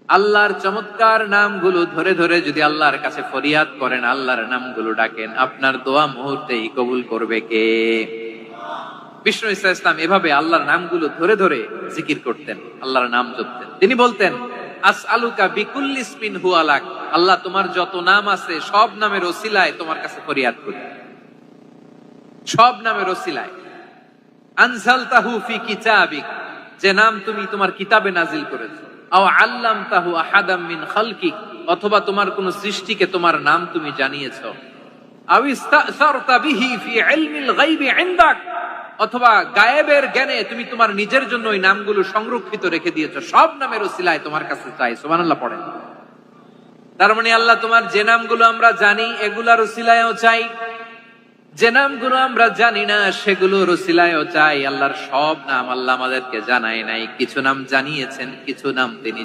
আল্লাহর চমৎকার নামগুলো ধরে ধরে যদি আল্লাহর কাছে ফরিয়াদ করেন, আল্লাহর নামগুলো ডাকেন, আপনার দোয়া মুহূর্তেই কবুল করবে কে? বিষ্ণু ইসা ইসলাম এভাবে আল্লাহর নামগুলো ধরে ধরে জিকির করতেন, আল্লাহর নাম জপতেন। তিনি বলতেন, আসআলুকা বিকুল্লি ইসমিন হুয়া লাক, আল্লাহ তোমার যত নাম আছে সব নামের ওসিলায় তোমার কাছে ফরিয়াদ করি, সব নামের ওসিলায়। আনজালতাহু ফি কিতাবিক, যে নাম তুমি তোমার কিতাবে নাজিল করেছো। আও আল্লামতাহু আহাদাম মিন খালকিক, অথবা তোমার কোন সৃষ্টিকে তোমার নাম তুমি জানিয়েছো। আও ইস্তাসারতা বিহি ফি ইলমিল গায়বি ইনদাক, অথবা গায়েবের জ্ঞানে তুমি তোমার নিজের জন্য ওই নামগুলো সংরক্ষিত রেখে দিয়েছো। সব নামের ওসিলায় তোমার কাছে চাই। সুবহানাল্লাহ পড়েন। তার মানে আল্লাহ তোমার যে নামগুলো আমরা জানি এগুলার ওসিলায়ও চাই, যে নামগুলো আমরা জানি না সেগুলোর ওসিলায়ও চাই। আল্লাহর সব নাম আল্লাহ আমাদেরকে জানায় নাই, কিছু নাম জানিয়েছেন, কিছু নাম তিনি